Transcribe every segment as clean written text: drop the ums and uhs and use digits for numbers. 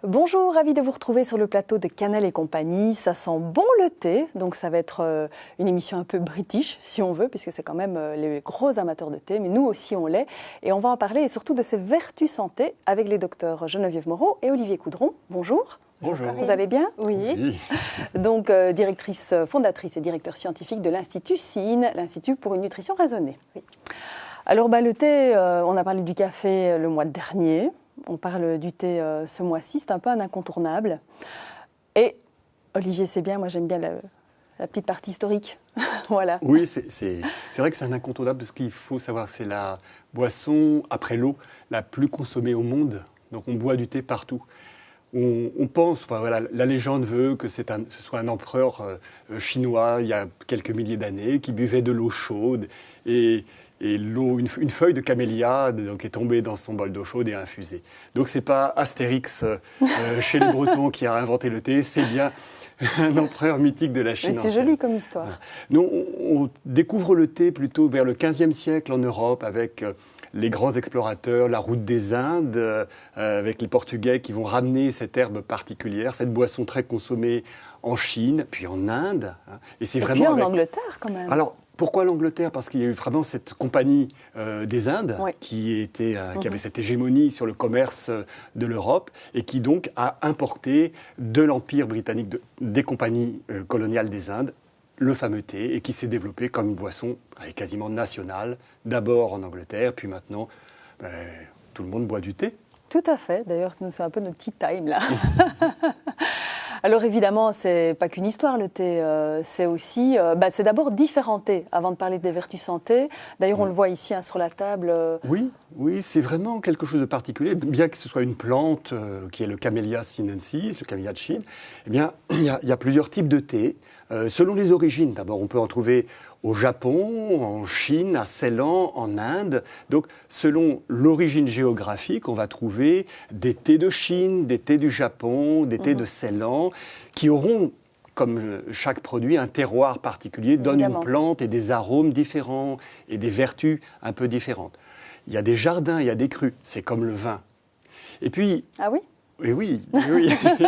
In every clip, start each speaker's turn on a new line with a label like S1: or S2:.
S1: Bonjour, ravi de vous retrouver sur le plateau de Canal et compagnie. Ça sent bon le thé, donc ça va être une émission un peu british, si on veut, puisque c'est quand même les gros amateurs de thé, mais nous aussi on l'est. Et on va en parler, et surtout de ses vertus santé, avec les docteurs Geneviève Moreau et Olivier Coudron. Bonjour.
S2: Bonjour.
S1: Vous allez bien?
S2: Oui.
S1: Donc, directrice, fondatrice et directeur scientifique de l'Institut CIN, l'Institut pour une nutrition raisonnée.
S3: Oui.
S1: Alors, le thé, on a parlé du café le mois dernier. On parle du thé ce mois-ci, c'est un peu un incontournable. Et Olivier, c'est bien, moi j'aime bien la petite partie historique. Voilà.
S2: Oui, c'est vrai que c'est un incontournable. Ce qu'il faut savoir, c'est la boisson, après l'eau, la plus consommée au monde. Donc on boit du thé partout. On pense, enfin, voilà, la légende veut que ce soit un empereur chinois, il y a quelques milliers d'années, qui buvait de l'eau chaude. Et l'eau, une feuille de camélia donc, est tombée dans son bol d'eau chaude et a infusé. Donc c'est pas Astérix chez les Bretons qui a inventé le thé, c'est bien un empereur mythique de la Chine.
S1: Mais c'est joli comme histoire.
S2: Voilà. Nous, on découvre le thé plutôt vers le XVe siècle en Europe avec les grands explorateurs, la route des Indes, avec les Portugais qui vont ramener cette herbe particulière, cette boisson très consommée en Chine, puis en Inde.
S1: Et puis en Angleterre quand même.
S2: Alors, pourquoi l'Angleterre? Parce qu'il y a eu vraiment cette compagnie des Indes qui avait cette hégémonie sur le commerce de l'Europe et qui donc a importé de l'Empire britannique, des compagnies coloniales des Indes, le fameux thé, et qui s'est développé comme une boisson quasiment nationale, d'abord en Angleterre, puis maintenant, tout le monde boit du thé.
S1: Tout à fait, d'ailleurs, c'est un peu notre tea time là. Alors évidemment, c'est pas qu'une histoire le thé, c'est aussi, c'est d'abord différents thés avant de parler des vertus santé. D'ailleurs, on le voit ici sur la table.
S2: Oui, c'est vraiment quelque chose de particulier. Bien que ce soit une plante qui est le Camellia sinensis, le camélia de Chine, eh bien, il y a plusieurs types de thé. Selon les origines, d'abord, on peut en trouver au Japon, en Chine, à Ceylan, en Inde. Donc, selon l'origine géographique, on va trouver des thés de Chine, des thés du Japon, des thés de Ceylan, qui auront, comme chaque produit, un terroir particulier, donne une plante et des arômes différents et des vertus un peu différentes. Il y a des jardins, il y a des crus, c'est comme le vin. Et puis...
S1: Ah oui ?
S2: Et oui,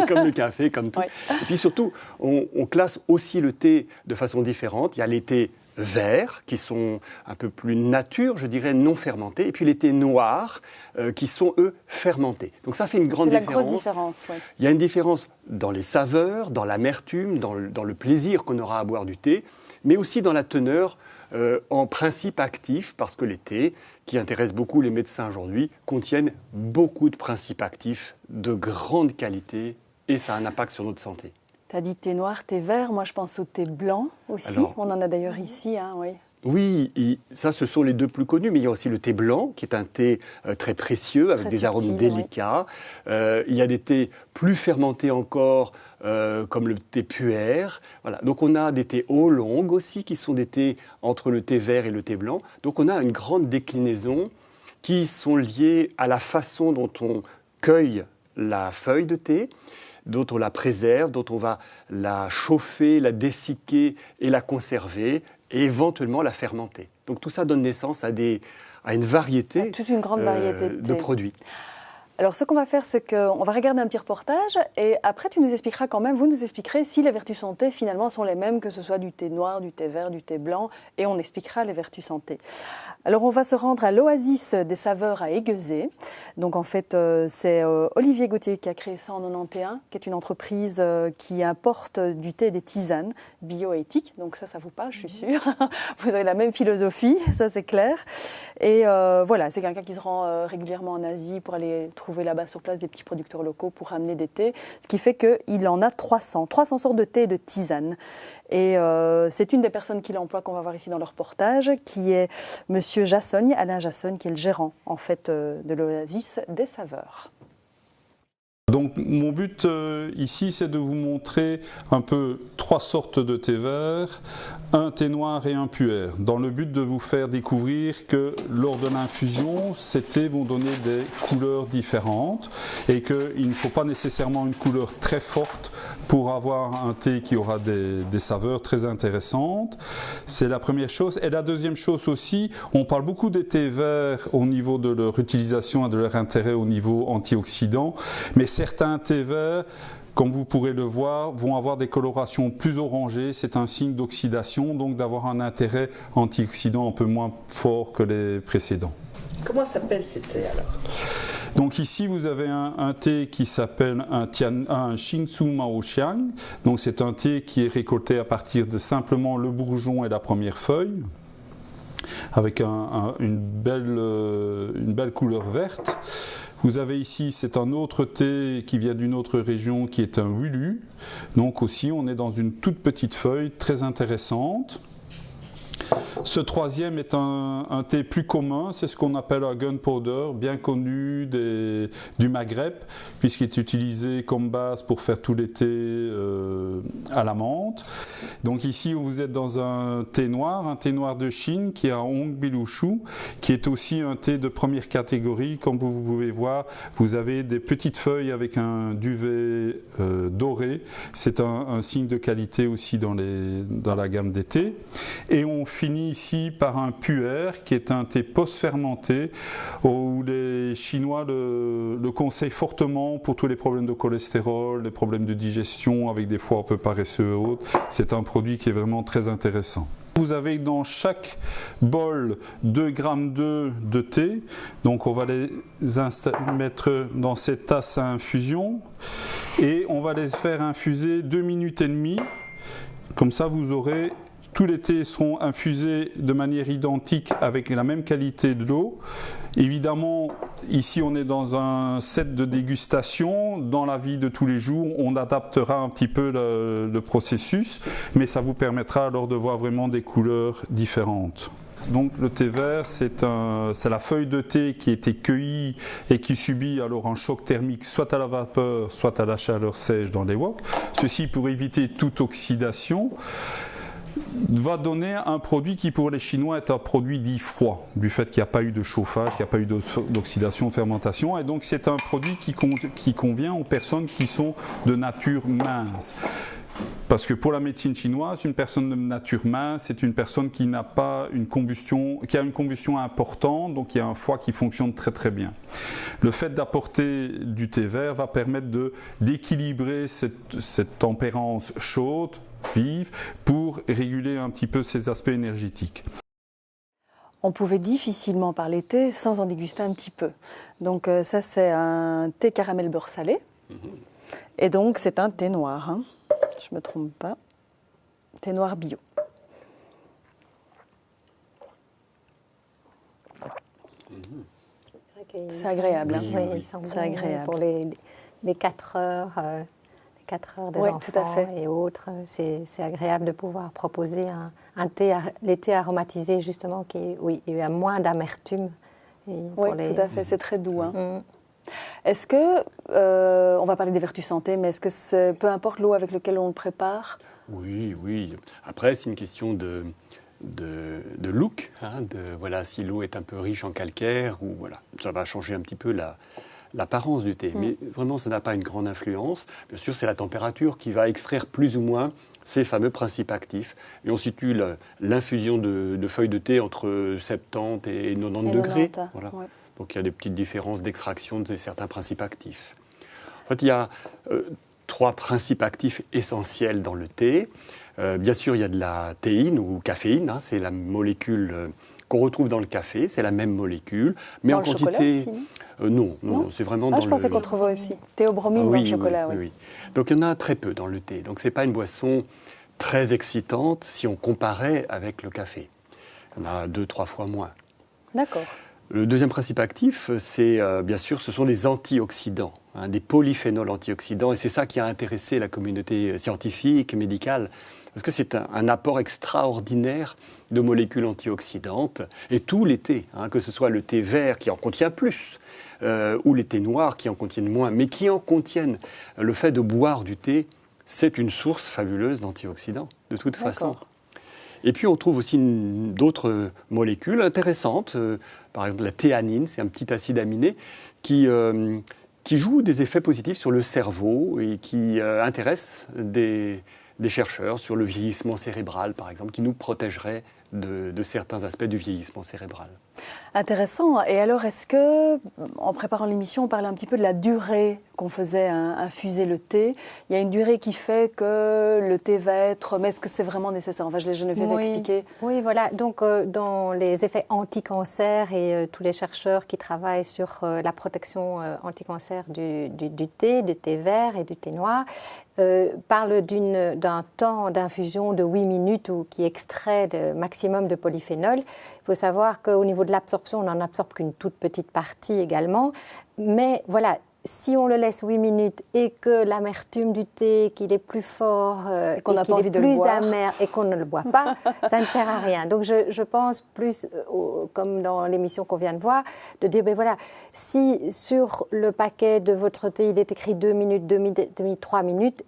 S2: comme le café, comme tout. Oui. Et puis surtout, on classe aussi le thé de façon différente. Il y a les thés verts, qui sont un peu plus nature, je dirais, non fermentés, et puis les thés noirs, qui sont, eux, fermentés. Donc ça fait une grande différence.
S1: C'est la grosse différence, oui.
S2: Il y a une différence dans les saveurs, dans l'amertume, dans le plaisir qu'on aura à boire du thé, mais aussi dans la teneur en principe actif, parce que les thés, qui intéressent beaucoup les médecins aujourd'hui, contiennent beaucoup de principes actifs de grande qualité et ça a un impact sur notre santé.
S1: Tu as dit thé noir, thé vert, moi je pense au thé blanc aussi. Alors, on en a d'ailleurs ici, oui.
S2: Oui, ça ce sont les deux plus connus, mais il y a aussi le thé blanc, qui est un thé très précieux, avec des arômes délicats. Il y a des thés plus fermentés encore, comme le thé puer. Voilà. Donc on a des thés oolong aussi, qui sont des thés entre le thé vert et le thé blanc. Donc on a une grande déclinaison qui sont liées à la façon dont on cueille la feuille de thé, dont on la préserve, dont on va la chauffer, la dessicquer et la conserver, et éventuellement la fermenter. Donc tout ça donne naissance à une variété,
S1: toute une grande variété
S2: de produits.
S1: Alors, ce qu'on va faire, c'est qu'on va regarder un petit reportage et après, tu nous expliqueras quand même, vous nous expliquerez si les vertus santé, finalement, sont les mêmes, que ce soit du thé noir, du thé vert, du thé blanc, et on expliquera les vertus santé. Alors, on va se rendre à l'Oasis des saveurs à Aiguezé. Donc, en fait, c'est Olivier Gauthier qui a créé ça en 91, qui est une entreprise qui importe du thé et des tisanes bioéthiques. Donc, ça vous parle, je suis sûre. Vous avez la même philosophie, ça c'est clair. Et voilà, c'est quelqu'un qui se rend régulièrement en Asie pour aller trouver là-bas sur place des petits producteurs locaux pour ramener des thés, ce qui fait qu'il en a 300 sortes de thé et de tisanes. Et c'est une des personnes qui l'emploie qu'on va voir ici dans le reportage, qui est Monsieur Jassogne, Alain Jassogne, qui est le gérant en fait de l'Oasis des saveurs.
S4: Donc mon but ici, c'est de vous montrer un peu 3 sortes de thé verts, un thé noir et un puer, dans le but de vous faire découvrir que lors de l'infusion, ces thés vont donner des couleurs différentes et qu'il ne faut pas nécessairement une couleur très forte pour avoir un thé qui aura des saveurs très intéressantes. C'est la première chose. Et la deuxième chose aussi, on parle beaucoup des thés verts au niveau de leur utilisation et de leur intérêt au niveau antioxydant, mais certains thés verts, comme vous pourrez le voir, vont avoir des colorations plus orangées. C'est un signe d'oxydation, donc d'avoir un intérêt antioxydant un peu moins fort que les précédents.
S3: Comment s'appelle ces thés alors?
S4: Donc ici vous avez un thé qui s'appelle un Xingsu Maoxiang. Donc c'est un thé qui est récolté à partir de simplement le bourgeon et la première feuille, avec une belle couleur verte. Vous avez ici, c'est un autre thé qui vient d'une autre région qui est un Wulu. Donc aussi on est dans une toute petite feuille très intéressante. Ce troisième est un thé plus commun, c'est ce qu'on appelle un gunpowder, bien connu du Maghreb, puisqu'il est utilisé comme base pour faire tous les thés à la menthe. Donc ici, vous êtes dans un thé noir de Chine, qui est un Hong Bilushu, qui est aussi un thé de première catégorie. Comme vous pouvez voir, vous avez des petites feuilles avec un duvet doré. C'est un signe de qualité aussi dans la gamme des thés. Et on finit ici par un pu'er qui est un thé post-fermenté où les Chinois le conseillent fortement pour tous les problèmes de cholestérol, les problèmes de digestion avec des foies un peu paresseux et autres. C'est un produit qui est vraiment très intéressant. Vous avez dans chaque bol 2,2 g de thé, donc on va les mettre dans cette tasse à infusion et on va les faire infuser 2 minutes et demie. Comme ça vous aurez tous les thés seront infusés de manière identique avec la même qualité de l'eau. Évidemment, ici on est dans un set de dégustation. Dans la vie de tous les jours, on adaptera un petit peu le processus, mais ça vous permettra alors de voir vraiment des couleurs différentes. Donc le thé vert, c'est la feuille de thé qui a été cueillie et qui subit alors un choc thermique soit à la vapeur, soit à la chaleur sèche dans les woks. Ceci pour éviter toute oxydation va donner un produit qui pour les Chinois est un produit dit froid, du fait qu'il n'y a pas eu de chauffage, qu'il n'y a pas eu d'oxydation, fermentation, et donc c'est un produit qui convient aux personnes qui sont de nature mince. Parce que pour la médecine chinoise, une personne de nature mince, c'est une personne qui n'a pas qui a une combustion importante, donc il y a un foie qui fonctionne très très bien. Le fait d'apporter du thé vert va permettre d'équilibrer cette tempérance chaude, vive, pour réguler un petit peu ces aspects énergétiques.
S1: On pouvait difficilement parler thé sans en déguster un petit peu. Donc ça c'est un thé caramel beurre salé. Et donc c'est un thé noir, hein. Je ne me trompe pas. Thé noir bio. C'est agréable. Hein.
S5: Oui, c'est agréable. Pour les 4 heures, des
S1: oui,
S5: enfants
S1: tout à fait.
S5: Et autres, c'est agréable de pouvoir proposer un thé, les thés aromatisés justement, qui a moins d'amertume.
S1: Oui, tout à fait, c'est très doux. Hein. Est-ce que, on va parler des vertus santé, mais est-ce que peu importe l'eau avec laquelle on le prépare?
S2: Oui, oui. Après, c'est une question de look. Hein, voilà, si l'eau est un peu riche en calcaire, ou voilà, ça va changer un petit peu l'apparence du thé. Mais vraiment, ça n'a pas une grande influence. Bien sûr, c'est la température qui va extraire plus ou moins ces fameux principes actifs. Et on situe l'infusion de feuilles de thé entre 70 et 90 degrés. Voilà. Ouais. Donc il y a des petites différences d'extraction de certains principes actifs. En fait, il y a 3 principes actifs essentiels dans le thé. Bien sûr, il y a de la théine ou caféine, hein, c'est la molécule qu'on retrouve dans le café, c'est la même molécule, mais
S1: dans
S2: en
S1: quantité.
S2: Non, c'est vraiment dans le.
S1: Je pensais qu'on trouvait aussi théobromine dans le chocolat.
S2: Oui. Donc il y en a très peu dans le thé. Donc c'est pas une boisson très excitante si on comparait avec le café. Il y en a 2-3 fois moins.
S1: D'accord.
S2: Le deuxième principe actif, c'est bien sûr, ce sont les antioxydants, hein, des polyphénols antioxydants, et c'est ça qui a intéressé la communauté scientifique, médicale, parce que c'est un apport extraordinaire de molécules antioxydantes, et tous les thés, hein, que ce soit le thé vert qui en contient plus, ou les thés noirs qui en contiennent moins, mais qui en contiennent. Le fait de boire du thé, c'est une source fabuleuse d'antioxydants, de toute façon. Et puis on trouve aussi d'autres molécules intéressantes, par exemple la théanine, c'est un petit acide aminé qui qui joue des effets positifs sur le cerveau et qui intéresse des chercheurs sur le vieillissement cérébral, par exemple, qui nous protégerait de certains aspects du vieillissement cérébral.
S1: Intéressant. Et alors, est-ce que, en préparant l'émission, on parlait un petit peu de la durée qu'on faisait infuser le thé? Il y a une durée qui fait que le thé va être... Mais est-ce que c'est vraiment nécessaire? Enfin, je l'ai Geneviève expliqué.
S5: Oui, voilà. Donc, dans les effets anti-cancer et tous les chercheurs qui travaillent sur la protection anti-cancer du thé vert et du thé noir, parlent d'un temps d'infusion de 8 minutes qui extrait le maximum de polyphénol. Il faut savoir qu'au niveau de l'absorption, on n'en absorbe qu'une toute petite partie également. Mais voilà, si on le laisse 8 minutes et que l'amertume du thé, qu'il est plus fort,
S1: qu'on n'a pas envie de le
S5: plus
S1: boire,
S5: amer et qu'on ne le boit pas, ça ne sert à rien. Donc je pense plus, comme dans l'émission qu'on vient de voir, de dire, ben voilà, si sur le paquet de votre thé, il est écrit 2 minutes, 3 minutes,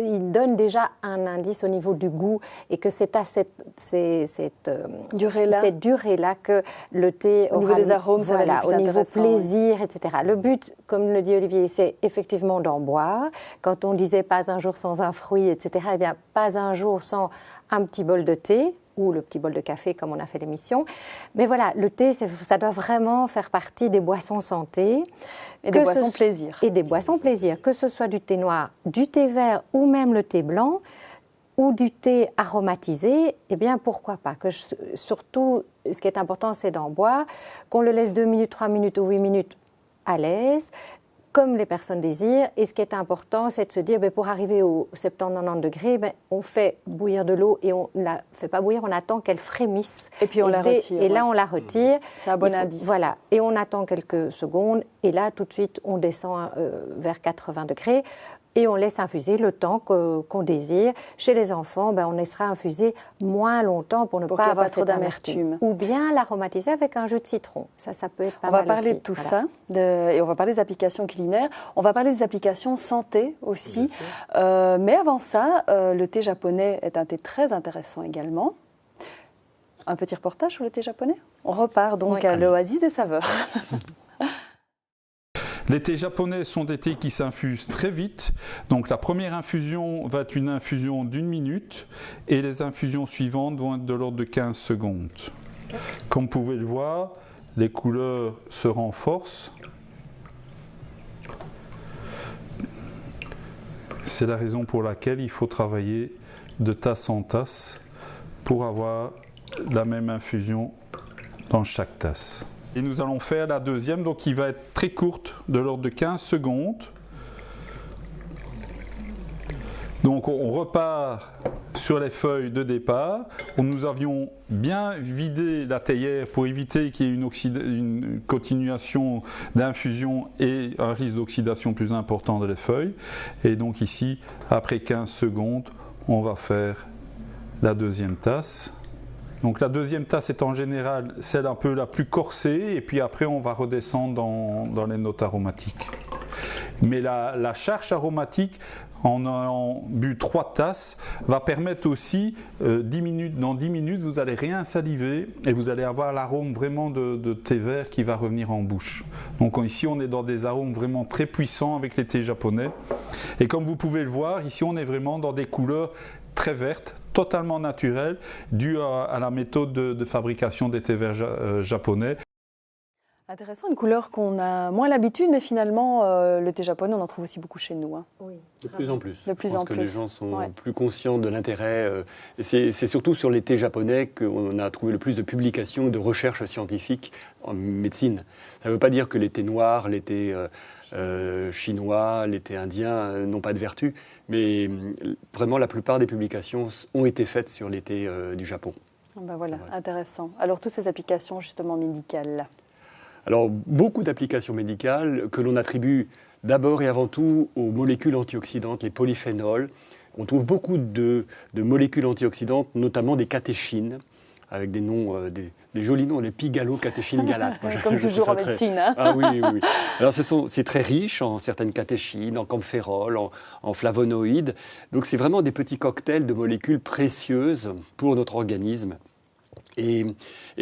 S5: il donne déjà un indice au niveau du goût et que c'est à cette durée-là que le thé
S1: au niveau des arômes, ça va être plus
S5: au niveau
S1: intéressant,
S5: plaisir, etc. Le but, comme le dit Olivier, c'est effectivement d'en boire. Quand on disait pas un jour sans un fruit, etc., eh bien, pas un jour sans un petit bol de thé ou le petit bol de café comme on a fait l'émission. Mais voilà, le thé, ça doit vraiment faire partie des boissons santé.
S1: Et des boissons plaisir.
S5: Et des boissons plaisir, que ce soit du thé noir, du thé vert ou même le thé blanc ou du thé aromatisé, eh bien pourquoi pas. Surtout, ce qui est important, c'est d'en boire, qu'on le laisse 2 minutes, 3 minutes ou 8 minutes à l'aise, comme les personnes désirent. Et ce qui est important, c'est de se dire, pour arriver aux 70-90 degrés, on fait bouillir de l'eau et on ne la fait pas bouillir, on attend qu'elle frémisse.
S1: Et puis on la retire.
S5: Et là, on la retire.
S1: C'est un bon indice.
S5: Voilà. Et on attend quelques secondes. Et là, tout de suite, on descend vers 80 degrés. Et on laisse infuser le temps qu'on désire. Chez les enfants, on laissera infuser moins longtemps pour ne pas avoir trop d'amertume. Ou bien l'aromatiser avec un jus de citron. Ça peut être pas mal.
S1: On va parler de tout ça, et on va parler des applications culinaires. On va parler des applications santé aussi. Mais avant ça, le thé japonais est un thé très intéressant également. Un petit reportage sur le thé japonais. On repart donc à l'oasis des saveurs.
S4: Les thés japonais sont des thés qui s'infusent très vite. Donc la première infusion va être une infusion d'1 minute et les infusions suivantes vont être de l'ordre de 15 secondes. Comme vous pouvez le voir, les couleurs se renforcent. C'est la raison pour laquelle il faut travailler de tasse en tasse pour avoir la même infusion dans chaque tasse. Et nous allons faire la deuxième, donc qui va être très courte, de l'ordre de 15 secondes. Donc on repart sur les feuilles de départ, où nous avions bien vidé la théière pour éviter qu'il y ait une continuation d'infusion et un risque d'oxydation plus important de les feuilles. Et donc ici, après 15 secondes, on va faire la deuxième tasse. Donc la deuxième tasse est en général celle un peu la plus corsée et puis après on va redescendre dans les notes aromatiques. Mais la charge aromatique en ayant bu 3 tasses va permettre aussi dans 10 minutes vous allez rien saliver et vous allez avoir l'arôme vraiment de thé vert qui va revenir en bouche. Donc ici on est dans des arômes vraiment très puissants avec les thés japonais et comme vous pouvez le voir ici on est vraiment dans des couleurs très vertes, totalement naturelles, dues à la méthode de fabrication des thés verts japonais.
S1: Intéressant, une couleur qu'on a moins l'habitude, mais finalement, le thé japonais, on en trouve aussi beaucoup chez nous. Hein.
S5: Oui.
S2: De plus en plus.
S1: De plus
S2: Je pense
S1: en
S2: que
S1: plus.
S2: les gens sont plus conscients de l'intérêt. C'est surtout sur les thés japonais qu'on a trouvé le plus de publications, de recherches scientifiques en médecine. Ça ne veut pas dire que les thés noirs, les thés chinois, les thés indiens n'ont pas de vertu, mais vraiment la plupart des publications ont été faites sur les thés du Japon.
S1: Ben voilà, intéressant. Alors toutes ces applications justement médicales.
S2: Alors, beaucoup d'applications médicales que l'on attribue d'abord et avant tout aux molécules antioxydantes, les polyphénols. On trouve beaucoup de molécules antioxydantes, notamment des catéchines, avec des noms, des jolis noms, les pigalo-catéchines galates.
S1: Comme toujours en médecine. Hein.
S2: Ah oui. Alors, c'est très riche en certaines catéchines, en camphérols, en flavonoïdes. Donc, c'est vraiment des petits cocktails de molécules précieuses pour notre organisme. Et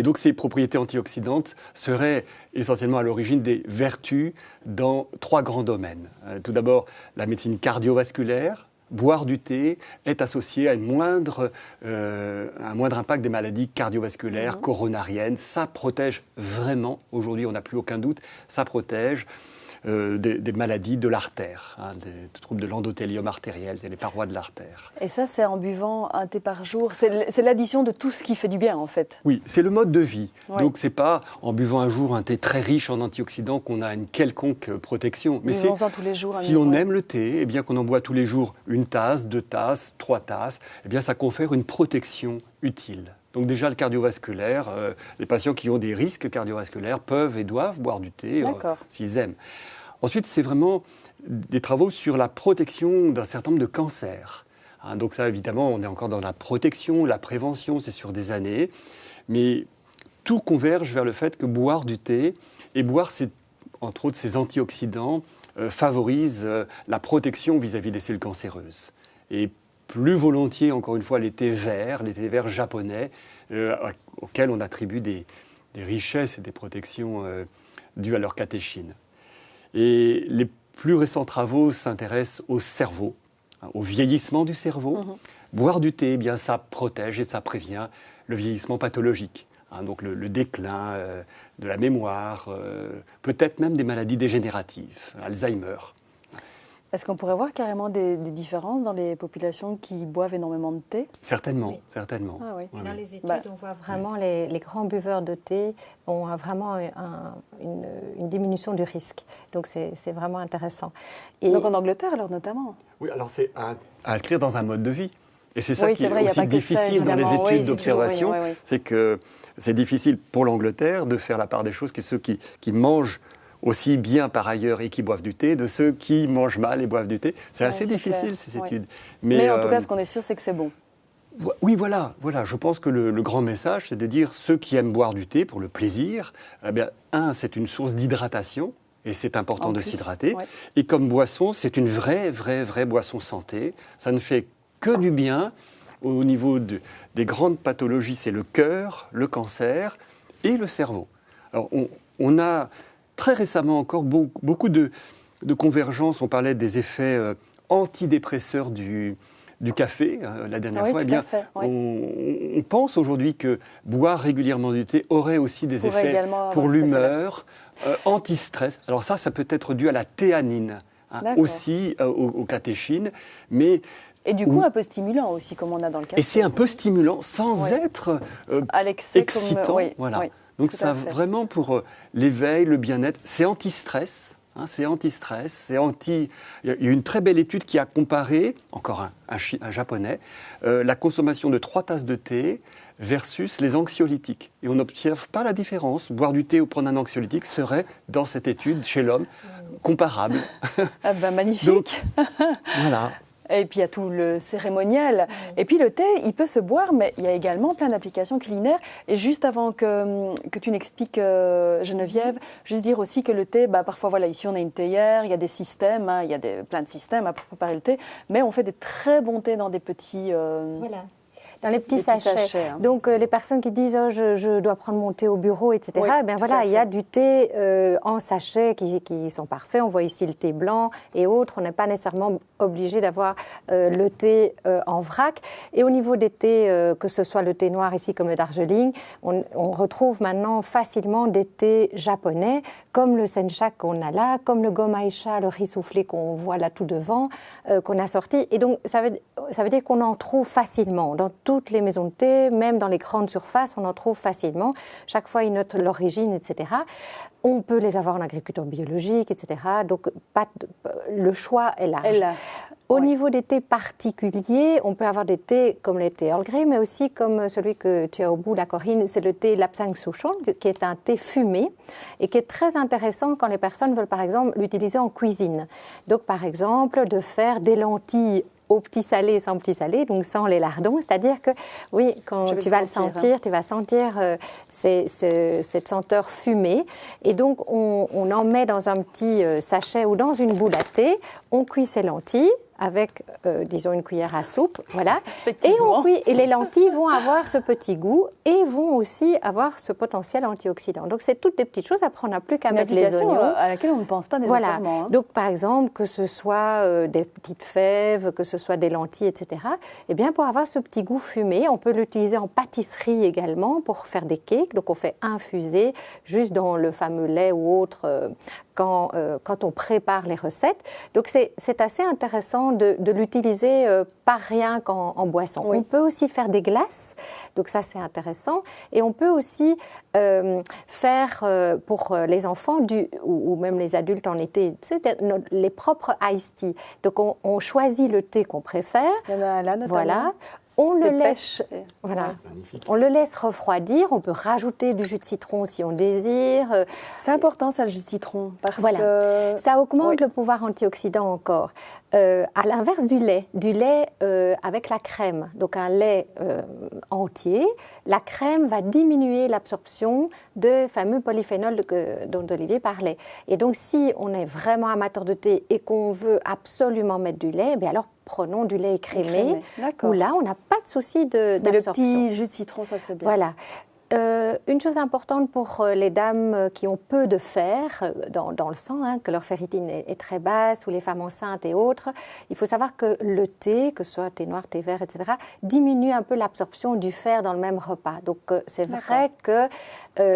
S2: donc ces propriétés antioxydantes seraient essentiellement à l'origine des vertus dans 3 grands domaines. Tout d'abord, la médecine cardiovasculaire. Boire du thé est associé à un moindre impact des maladies cardiovasculaires, coronariennes. Ça protège vraiment, aujourd'hui on n'a plus aucun doute, ça protège des maladies de l'artère, des troubles de l'endothélium artériel, c'est les parois de l'artère.
S1: Et ça, c'est en buvant un thé par jour. C'est l'addition de tout ce qui fait du bien, en fait.
S2: Oui, c'est le mode de vie.
S1: Oui.
S2: Donc, c'est pas en buvant un jour un thé très riche en antioxydants qu'on a une quelconque protection. Mais c'est
S1: Buvons-en tous les jours.
S2: si on aime le thé, eh bien qu'on en boit tous les jours 1 tasse, 2 tasses, 3 tasses, eh bien ça confère une protection utile. Donc déjà, le cardiovasculaire, les patients qui ont des risques cardiovasculaires peuvent et doivent boire du thé s'ils aiment. Ensuite, c'est vraiment des travaux sur la protection d'un certain nombre de cancers. Donc ça, évidemment, on est encore dans la protection, la prévention, c'est sur des années. Mais tout converge vers le fait que boire du thé et boire, entre autres, ces antioxydants favorise la protection vis-à-vis des cellules cancéreuses. Et plus volontiers, encore une fois, les thés verts japonais, auxquels on attribue des richesses et des protections dues à leur catéchine. Et les plus récents travaux s'intéressent au cerveau, au vieillissement du cerveau. Boire du thé, eh bien, ça protège et ça prévient le vieillissement pathologique. Donc le déclin de la mémoire, peut-être même des maladies dégénératives, Alzheimer.
S1: Est-ce qu'on pourrait voir carrément des différences dans les populations qui boivent énormément de thé?
S2: Certainement,
S5: Oui.
S2: certainement.
S1: Ah, oui.
S5: Dans les études,
S1: Bah,
S5: on voit vraiment les grands buveurs de thé ont vraiment une diminution du risque. Donc c'est vraiment intéressant. Et
S1: donc en Angleterre, alors notamment?
S2: Oui, alors c'est à inscrire dans un mode de vie. Et c'est ça
S1: Oui,
S2: qui
S1: c'est
S2: est
S1: vrai, il y a
S2: aussi
S1: pas que ça,
S2: difficile dans les
S1: évidemment. Oui,
S2: études
S1: c'est
S2: d'observation.
S1: toujours, oui.
S2: C'est que c'est difficile pour l'Angleterre de faire la part des choses que ceux qui mangent aussi bien par ailleurs et qui boivent du thé, de ceux qui mangent mal et boivent du thé. C'est assez
S1: c'est
S2: difficile,
S1: clair.
S2: ces
S1: Oui.
S2: études.
S1: Mais en tout cas, ce qu'on est sûr, c'est que c'est bon.
S2: Oui, voilà. Je pense que le grand message, c'est de dire ceux qui aiment boire du thé pour le plaisir, eh bien, c'est une source d'hydratation. Et c'est important de s'hydrater.
S1: Ouais.
S2: Et comme boisson, c'est une vraie boisson santé. Ça ne fait que du bien au niveau des grandes pathologies. C'est le cœur, le cancer et le cerveau. Alors, on a très récemment encore beaucoup de convergences. On parlait des effets antidépresseurs du café la dernière fois. Eh bien, on pense aujourd'hui que boire régulièrement du thé aurait aussi des effets pour l'humeur, anti-stress. Alors ça peut être dû à la théanine, aussi aux catéchines, mais
S1: et du coup, un peu stimulant aussi, comme on a dans le café.
S2: Et c'est un peu stimulant sans être excitant. Voilà. Donc ça vraiment pour l'éveil, le bien-être. C'est anti-stress. C'est anti-stress. Il y a une très belle étude qui a comparé, encore un japonais, la consommation de 3 tasses de thé versus les anxiolytiques. Et on n'observe pas la différence. Boire du thé ou prendre un anxiolytique serait, dans cette étude, chez l'homme, comparable.
S1: Ah ben, magnifique.
S2: Donc, voilà.
S1: Et puis il y a tout le cérémonial. Et puis le thé, il peut se boire, mais il y a également plein d'applications culinaires. Et juste avant que tu n'expliques, Geneviève, juste dire aussi que le thé, parfois, voilà, ici on a une théière, il y a des systèmes, il y a plein de systèmes pour préparer le thé, mais on fait des très bons thés dans des petits...
S5: Voilà. Dans les petits sachets. Donc les personnes qui disent je dois prendre mon thé au bureau, etc.
S1: Oui,
S5: ben voilà, il y a du thé en sachet qui sont parfaits. On voit ici le thé blanc et autres. On n'est pas nécessairement obligé d'avoir le thé en vrac. Et au niveau des thés, que ce soit le thé noir ici comme le Darjeeling, on retrouve maintenant facilement des thés japonais comme le sencha qu'on a là, comme le gomaisha, le riz soufflé qu'on voit là tout devant, qu'on a sorti. Et donc ça veut dire qu'on en trouve facilement dans toutes les maisons de thé, même dans les grandes surfaces, on en trouve facilement. Chaque fois, ils notent l'origine, etc. On peut les avoir en agriculture biologique, etc. Donc, le choix est large. Au niveau des thés particuliers, on peut avoir des thés comme les thés Earl Grey, mais aussi comme celui que tu as au bout, la Corinne, c'est le thé Lapsang Souchong, qui est un thé fumé et qui est très intéressant quand les personnes veulent, par exemple, l'utiliser en cuisine. Donc, par exemple, de faire des lentilles au petit salé et sans petit salé, donc sans les lardons. C'est-à-dire que, oui, quand tu vas le sentir, tu vas sentir cette senteur fumée. Et donc, on en met dans un petit sachet ou dans une boule à thé. On cuit ses lentilles avec, disons, une cuillère à soupe, voilà. Et on cuit, et les lentilles vont avoir ce petit goût et vont aussi avoir ce potentiel antioxydant. Donc, c'est toutes des petites choses. Après, on n'a plus qu'à mettre les oignons.
S1: À laquelle on ne pense pas nécessairement.
S5: Voilà.
S1: Hein.
S5: Donc, par exemple, que ce soit des petites fèves, que ce soit des lentilles, etc. Eh bien, pour avoir ce petit goût fumé, on peut l'utiliser en pâtisserie également pour faire des cakes. Donc, on fait infuser juste dans le fameux lait ou autre quand on prépare les recettes. Donc, c'est assez intéressant de l'utiliser pas rien qu'en boisson. Oui. On peut aussi faire des glaces, donc ça c'est intéressant. Et on peut aussi faire pour les enfants ou même les adultes en été, les propres iced tea. Donc on choisit le thé qu'on préfère.
S1: Il y en a là notamment.
S5: Voilà. On le laisse refroidir. On peut rajouter du jus de citron si on désire.
S1: C'est important ça, le jus de citron, parce
S5: que ça augmente le pouvoir antioxydant encore. À l'inverse du lait avec la crème, donc un lait entier, la crème va diminuer l'absorption de fameux polyphénols dont Olivier parlait. Et donc si on est vraiment amateur de thé et qu'on veut absolument mettre du lait, bien alors prenons du lait écrémé, où là, on n'a pas de souci d'absorption.
S1: Mais le petit jus de citron, ça c'est bien.
S5: Voilà. Une chose importante pour les dames qui ont peu de fer dans le sang, hein, que leur ferritine est très basse, ou les femmes enceintes et autres, il faut savoir que le thé, que ce soit thé noir, thé vert, etc., diminue un peu l'absorption du fer dans le même repas. Donc c'est vrai que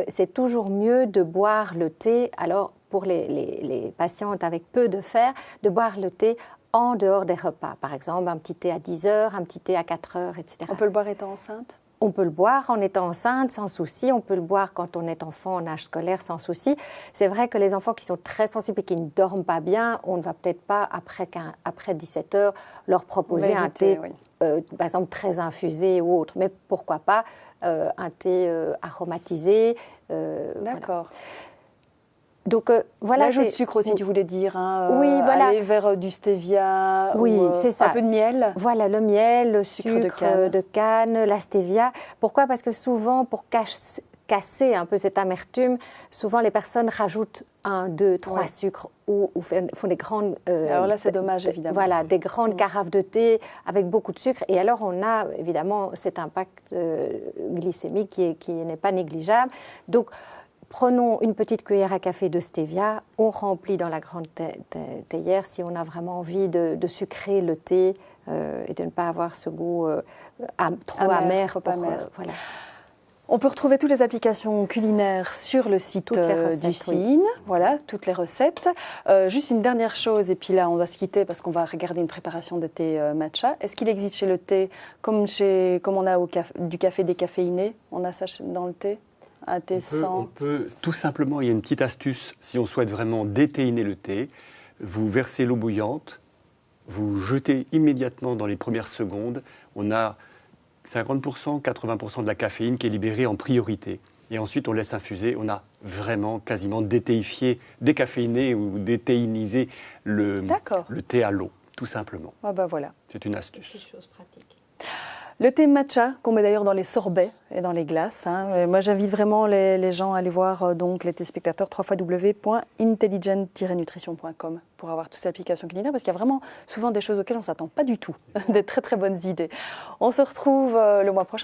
S5: c'est toujours mieux de boire le thé, alors pour les patientes avec peu de fer, de boire le thé en dehors des repas. Par exemple, un petit thé à 10 heures, un petit thé à 4 heures, etc.
S1: On peut le boire étant enceinte ?
S5: On peut le boire en étant enceinte, sans souci. On peut le boire quand on est enfant en âge scolaire, sans souci. C'est vrai que les enfants qui sont très sensibles et qui ne dorment pas bien, on ne va peut-être pas, après 17 heures, leur proposer un thé, par exemple, très infusé ou autre. Mais pourquoi pas un thé aromatisé.
S1: D'accord.
S5: Voilà. Donc voilà.
S1: L'ajout de sucre aussi, tu voulais dire. Hein,
S5: oui, voilà.
S1: Aller vers du stevia.
S5: Oui, c'est ça.
S1: Un peu de miel.
S5: Voilà, le miel, le sucre de canne, la stevia. Pourquoi ? Parce que souvent, pour casser un peu cette amertume, souvent les personnes rajoutent 1, 2, 3 sucres ou font des grandes...
S1: alors là, c'est dommage, évidemment.
S5: Voilà, des grandes carafes de thé avec beaucoup de sucre. Et alors, on a évidemment cet impact glycémique qui n'est pas négligeable. Donc, prenons une petite cuillère à café de stevia, on remplit dans la grande théière si on a vraiment envie de sucrer le thé et de ne pas avoir ce goût trop amer.
S1: Voilà. On peut retrouver toutes les applications culinaires sur le site du CIN, voilà, toutes les recettes. Juste une dernière chose, et puis là on va se quitter parce qu'on va regarder une préparation de thé matcha. Est-ce qu'il existe chez le thé, comme on a du café décaféiné, on a ça dans le thé ?
S2: On peut, tout simplement, il y a une petite astuce, si on souhaite vraiment déthéiner le thé, vous versez l'eau bouillante, vous jetez immédiatement dans les premières secondes, on a 50%, 80% de la caféine qui est libérée en priorité. Et ensuite, on laisse infuser, on a vraiment quasiment décaféiné ou déthéinisé le thé à l'eau, tout simplement.
S1: Ah bah voilà.
S2: C'est une astuce.
S5: C'est une chose pratique.
S1: Le thé matcha, qu'on met d'ailleurs dans les sorbets et dans les glaces. Hein. Moi, j'invite vraiment les gens à aller voir, donc les téléspectateurs, www.intelligent-nutrition.com pour avoir toutes ces applications culinaires, parce qu'il y a vraiment souvent des choses auxquelles on ne s'attend pas du tout, des très très bonnes idées. On se retrouve le mois prochain.